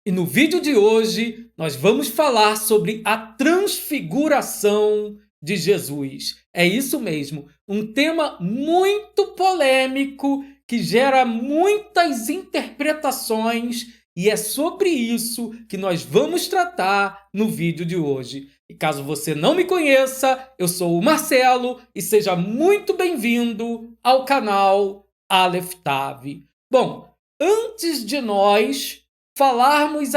E no vídeo de hoje nós vamos falar sobre a transfiguração de Jesus. É isso mesmo, um tema muito polêmico que gera muitas interpretações e é sobre isso que nós vamos tratar no vídeo de hoje. E caso você não me conheça, eu sou o Marcelo e seja muito bem-vindo ao canal Aleph Tav. Bom, antes de nós falarmos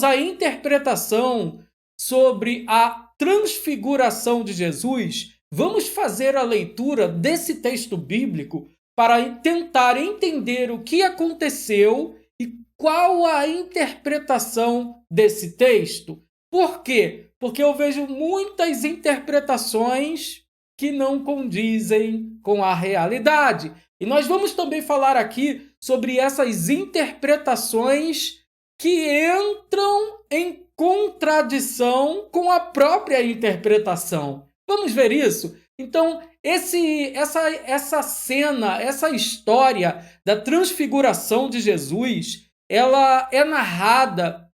a interpretação sobre a transfiguração de Jesus, vamos fazer a leitura desse texto bíblico para tentar entender o que aconteceu e qual a interpretação desse texto. Por quê? Porque eu vejo muitas interpretações que não condizem com a realidade. E nós vamos também falar aqui sobre essas interpretações que entram em contradição com a própria interpretação. Vamos ver isso? Então, essa cena, essa história da transfiguração de Jesus, ela é narrada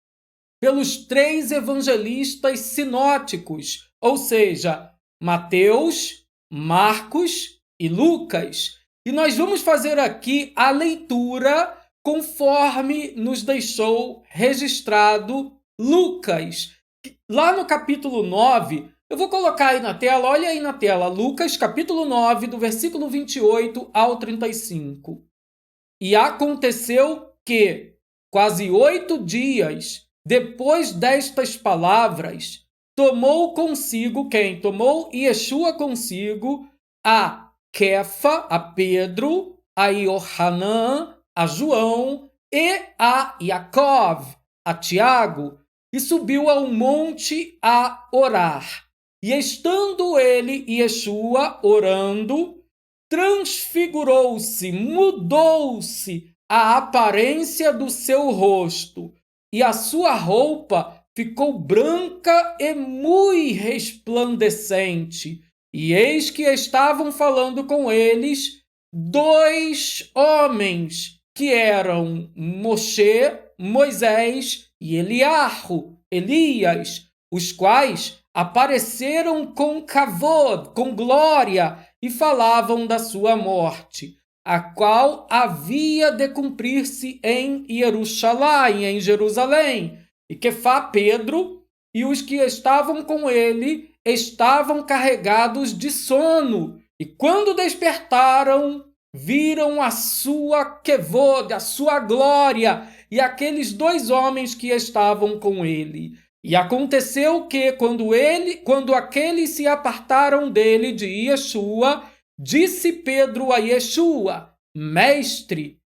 pelos 3 evangelistas sinóticos, ou seja, Mateus, Marcos e Lucas. E nós vamos fazer aqui a leitura conforme nos deixou registrado Lucas. Lá no capítulo 9, eu vou colocar aí na tela, olha aí na tela, Lucas capítulo 9, do versículo 28 ao 35. E aconteceu que, quase 8 dias depois destas palavras, tomou consigo quem? Tomou Yeshua consigo a Kefa, a Pedro, a Yohanan, a João e a Yaakov, a Tiago, e subiu ao monte a orar. E estando ele, Yeshua, orando, transfigurou-se, mudou-se a aparência do seu rosto, e a sua roupa ficou branca e muito resplandecente. E eis que estavam falando com eles 2 homens, que eram Moisés e Elias, os quais apareceram com kavod, com glória, e falavam da sua morte, a qual havia de cumprir-se em Jerusalém. E Kefá, Pedro, e os que estavam com ele estavam carregados de sono, e quando despertaram, viram a sua kevod, a sua glória, e aqueles 2 homens que estavam com ele. E aconteceu que, quando aqueles se apartaram dele, de Yeshua, disse Pedro a Yeshua: Mestre,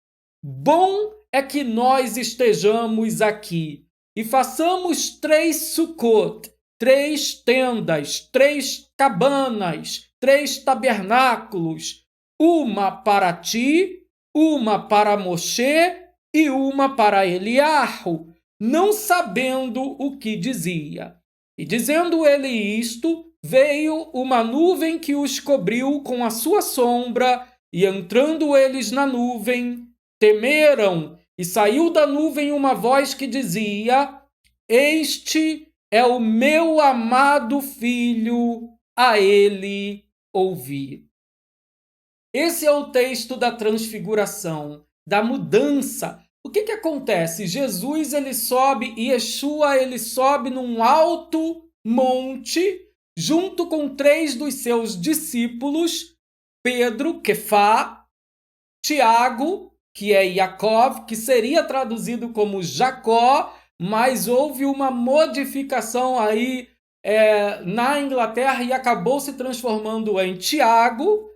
bom é que nós estejamos aqui, e façamos 3 Sukkot, 3 tendas, 3 cabanas, 3 tabernáculos, uma para ti, uma para Moshe e uma para Eliarro, não sabendo o que dizia. E dizendo ele isto, veio uma nuvem que os cobriu com a sua sombra, e entrando eles na nuvem, temeram, e saiu da nuvem uma voz que dizia: Este é o meu amado filho, a ele ouvi. Esse é o texto da transfiguração, da mudança. O que acontece? Jesus, ele sobe, Yeshua, ele sobe num alto monte, junto com 3 dos seus discípulos, Pedro, Kefá, Tiago, que é Yaakov, que seria traduzido como Jacó, mas houve uma modificação aí na Inglaterra e acabou se transformando em Tiago,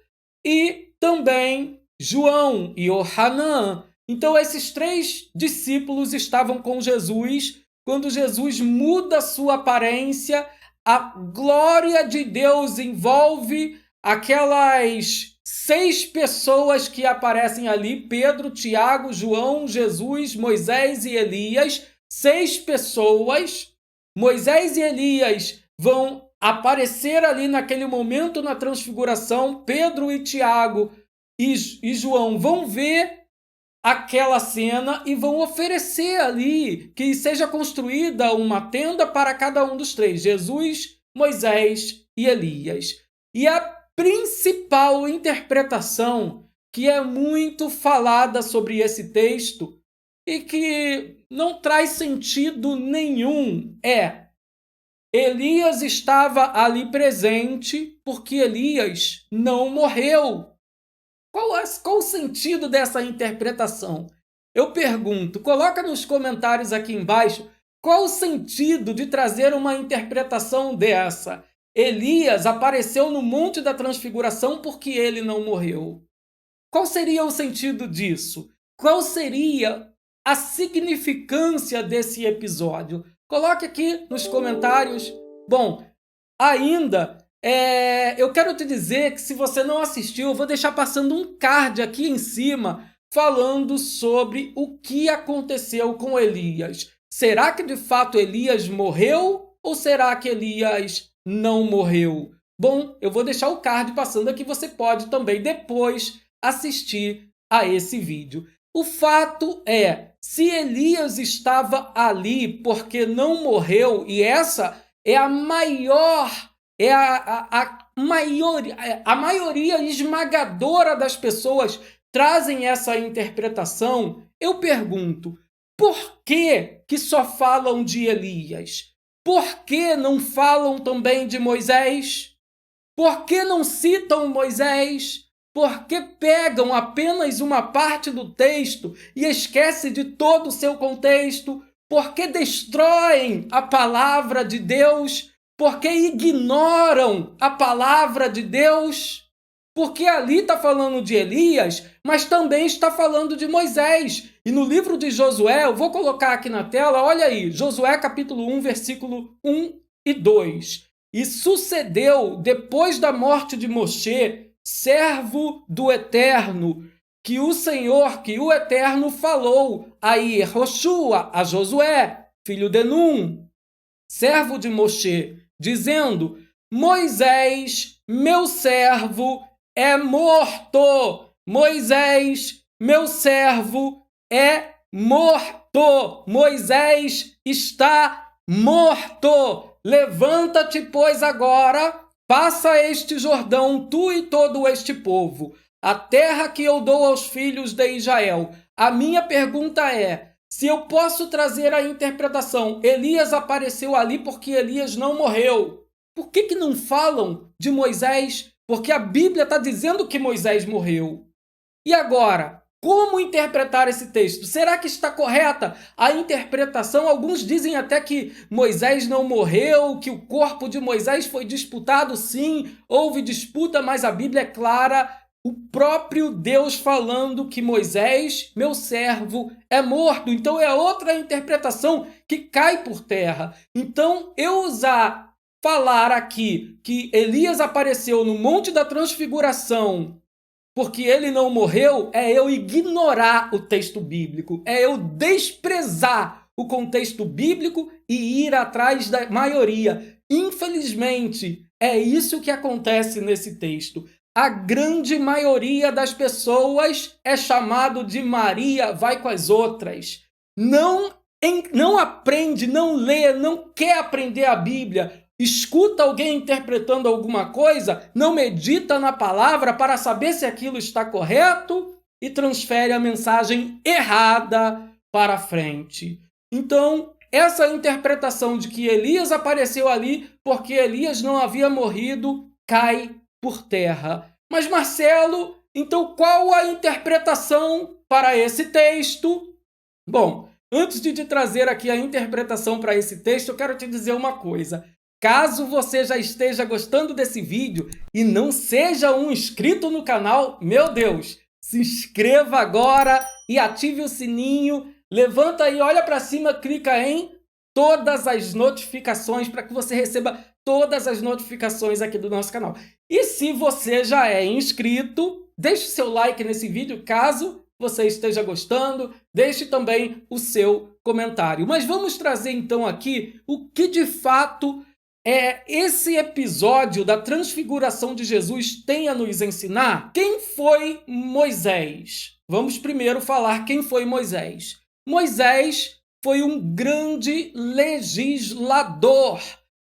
e também João e Yohanan. Então esses 3 discípulos estavam com Jesus quando Jesus muda sua aparência, a glória de Deus envolve aquelas 6 pessoas que aparecem ali: Pedro, Tiago, João, Jesus, Moisés e Elias. 6 pessoas. Moisés e Elias vão aparecer ali naquele momento na transfiguração. Pedro e Tiago e João vão ver aquela cena e vão oferecer ali que seja construída uma tenda para cada um dos três: Jesus, Moisés e Elias. E a principal interpretação que é muito falada sobre esse texto e que não traz sentido nenhum é: Elias estava ali presente porque Elias não morreu. Qual o sentido dessa interpretação? Eu pergunto, coloca nos comentários aqui embaixo qual o sentido de trazer uma interpretação dessa. Elias apareceu no Monte da Transfiguração porque ele não morreu. Qual seria o sentido disso? Qual seria a significância desse episódio? Coloque aqui nos comentários. Bom, ainda eu quero te dizer que se você não assistiu, eu vou deixar passando um card aqui em cima falando sobre o que aconteceu com Elias. Será que de fato Elias morreu ou será que Elias não morreu? Bom, eu vou deixar o card passando aqui, você pode também depois assistir a esse vídeo. O fato é, se Elias estava ali porque não morreu, e essa é a maior, a maioria esmagadora das pessoas trazem essa interpretação, eu pergunto, por que só falam de Elias? Por que não falam também de Moisés? Por que não citam Moisés? Por que pegam apenas uma parte do texto e esquecem de todo o seu contexto? Por que destroem a palavra de Deus? Por que ignoram a palavra de Deus? Porque ali está falando de Elias, mas também está falando de Moisés. E no livro de Josué, eu vou colocar aqui na tela, olha aí, Josué capítulo 1, versículo 1 e 2. E sucedeu, depois da morte de Moshe, servo do Eterno, que o Eterno falou a Yehoshua, a Josué, filho de Num, servo de Moshe, dizendo: Moisés, meu servo, é morto. Moisés, meu servo, é morto. Moisés está morto. Levanta-te, pois, agora, passa este Jordão, tu e todo este povo, a terra que eu dou aos filhos de Israel. A minha pergunta é, se eu posso trazer a interpretação, Elias apareceu ali porque Elias não morreu. Por que não falam de Moisés? Porque a Bíblia está dizendo que Moisés morreu. E agora, como interpretar esse texto? Será que está correta a interpretação? Alguns dizem até que Moisés não morreu, que o corpo de Moisés foi disputado. Sim, houve disputa, mas a Bíblia é clara. O próprio Deus falando que Moisés, meu servo, é morto. Então é outra interpretação que cai por terra. Então falar aqui que Elias apareceu no Monte da Transfiguração porque ele não morreu, é eu ignorar o texto bíblico, é eu desprezar o contexto bíblico e ir atrás da maioria. Infelizmente, é isso que acontece nesse texto. A grande maioria das pessoas é chamado de Maria, vai com as outras. Não aprende, não lê, não quer aprender a Bíblia. Escuta alguém interpretando alguma coisa, não medita na palavra para saber se aquilo está correto e transfere a mensagem errada para frente. Então, essa interpretação de que Elias apareceu ali porque Elias não havia morrido cai por terra. Mas Marcelo, então qual a interpretação para esse texto? Bom, antes de te trazer aqui a interpretação para esse texto, eu quero te dizer uma coisa. Caso você já esteja gostando desse vídeo e não seja um inscrito no canal, meu Deus, se inscreva agora e ative o sininho, levanta aí, olha para cima, clica em todas as notificações para que você receba todas as notificações aqui do nosso canal. E se você já é inscrito, deixe seu like nesse vídeo, caso você esteja gostando, deixe também o seu comentário. Mas vamos trazer então aqui o que de fato esse episódio da transfiguração de Jesus tem a nos ensinar. Quem foi Moisés? vamos primeiro falar quem foi Moisés. Moisés foi um grande legislador.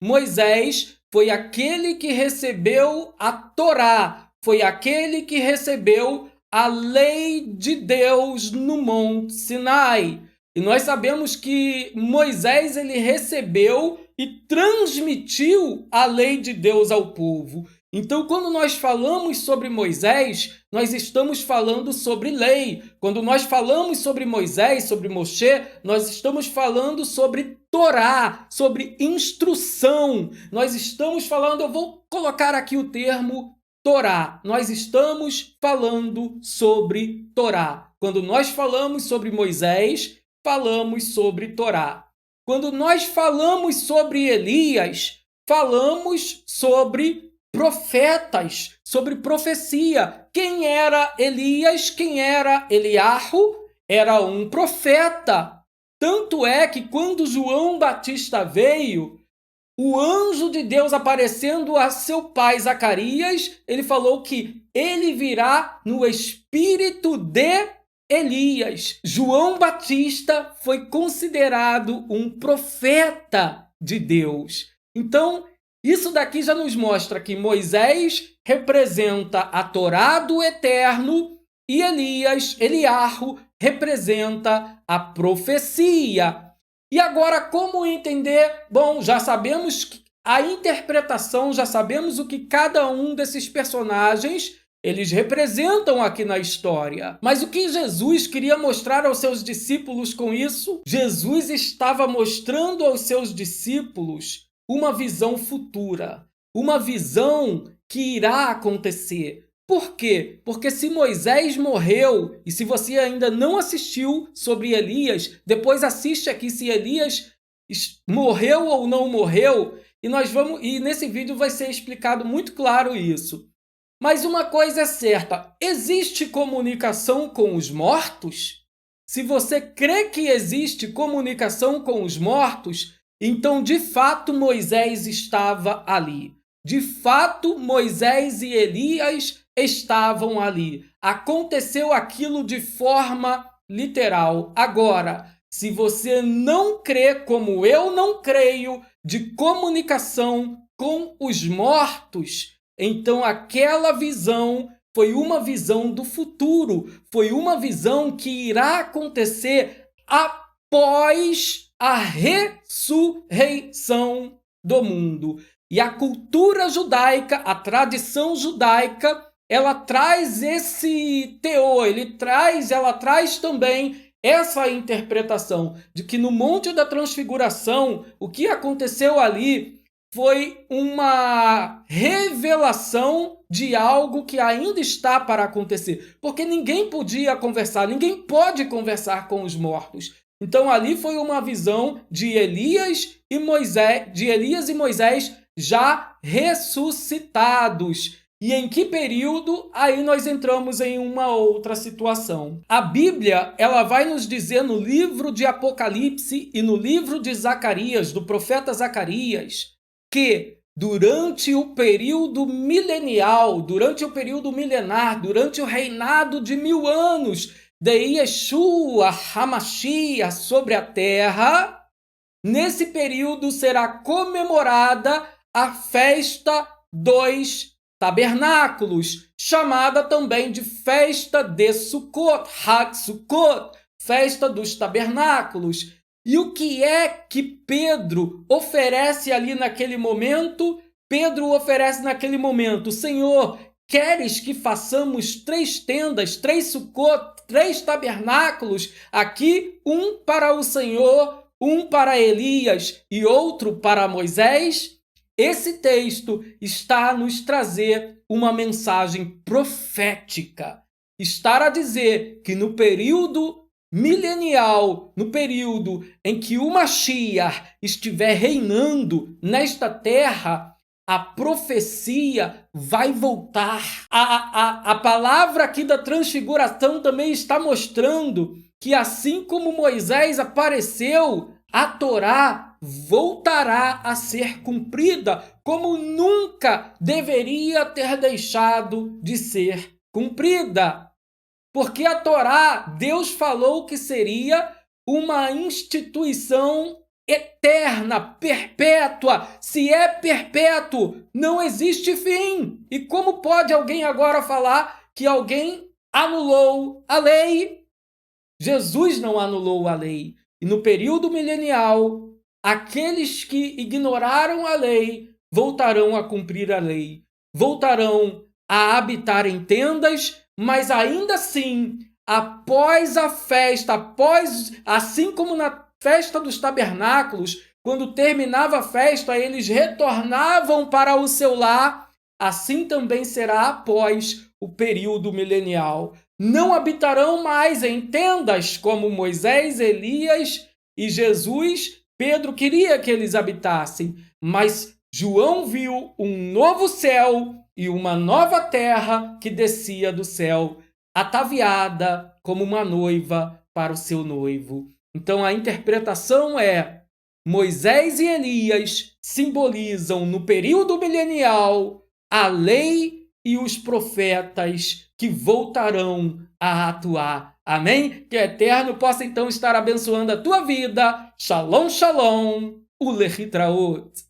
Moisés foi aquele que recebeu a Torá, foi aquele que recebeu a lei de Deus no Monte Sinai. E nós sabemos que Moisés ele recebeu e transmitiu a lei de Deus ao povo. Então, quando nós falamos sobre Moisés, nós estamos falando sobre lei. Quando nós falamos sobre Moisés, sobre Moshe, nós estamos falando sobre Torá, sobre instrução. Nós estamos falando, eu vou colocar aqui o termo Torá. Nós estamos falando sobre Torá. Quando nós falamos sobre Moisés, falamos sobre Torá. Quando nós falamos sobre Elias, falamos sobre profetas, sobre profecia. Quem era Elias? Quem era Eliarro? Era um profeta. Tanto é que quando João Batista veio, o anjo de Deus aparecendo a seu pai Zacarias, ele falou que ele virá no espírito de Elias. João Batista foi considerado um profeta de Deus. Então, isso daqui já nos mostra que Moisés representa a Torá do Eterno e Eliarro, representa a profecia. E agora, como entender? Bom, já sabemos a interpretação, já sabemos o que cada um desses personagens eles representam aqui na história. Mas o que Jesus queria mostrar aos seus discípulos com isso? Jesus estava mostrando aos seus discípulos uma visão futura, uma visão que irá acontecer. Por quê? Porque se Moisés morreu, e se você ainda não assistiu sobre Elias, depois assiste aqui se Elias morreu ou não morreu, e nesse vídeo vai ser explicado muito claro isso. Mas uma coisa é certa, existe comunicação com os mortos? Se você crê que existe comunicação com os mortos, então, de fato, Moisés estava ali. De fato, Moisés e Elias estavam ali. Aconteceu aquilo de forma literal. Agora, se você não crê, como eu não creio, de comunicação com os mortos, então aquela visão foi uma visão do futuro. Foi uma visão que irá acontecer após a ressurreição do mundo. E a cultura judaica, a tradição judaica, ela traz esse teor, ela traz também essa interpretação de que no Monte da Transfiguração, o que aconteceu ali foi uma revelação de algo que ainda está para acontecer. Porque ninguém podia conversar, ninguém pode conversar com os mortos. Então ali foi uma visão de Elias e Moisés já ressuscitados. E em que período? Aí nós entramos em uma outra situação. A Bíblia, ela vai nos dizer no livro de Apocalipse e no livro de Zacarias, do profeta Zacarias, que durante o período milenial, durante o período milenar, durante o reinado de 1000 anos, de Yeshua HaMashiach sobre a terra, nesse período será comemorada a festa dos tabernáculos, chamada também de festa de Sukkot, Hag Sukkot, festa dos tabernáculos. E o que é que Pedro oferece ali naquele momento? Pedro oferece naquele momento: Senhor, queres que façamos 3 tendas, 3 Sukkot, 3 tabernáculos, aqui um para o Senhor, um para Elias e outro para Moisés? Esse texto está a nos trazer uma mensagem profética. Está a dizer que no período milenial, no período em que o Mashiach estiver reinando nesta terra, a profecia vai voltar. A palavra aqui da transfiguração também está mostrando que assim como Moisés apareceu, a Torá voltará a ser cumprida como nunca deveria ter deixado de ser cumprida. Porque a Torá, Deus falou que seria uma instituição eterna, perpétua. Se é perpétuo, não existe fim. E como pode alguém agora falar que alguém anulou a lei? Jesus não anulou a lei. E no período milenial, aqueles que ignoraram a lei voltarão a cumprir a lei, voltarão a habitar em tendas, mas ainda assim, após a festa, assim como na festa dos tabernáculos, quando terminava a festa, eles retornavam para o seu lar, assim também será após o período milenial. Não habitarão mais em tendas como Moisés, Elias e Jesus. Pedro queria que eles habitassem, mas João viu um novo céu e uma nova terra que descia do céu, ataviada como uma noiva para o seu noivo. Então a interpretação é: Moisés e Elias simbolizam no período milenial a lei e os profetas que voltarão a atuar. Amém? Que o Eterno possa então estar abençoando a tua vida. Shalom, shalom. Ulehitraot.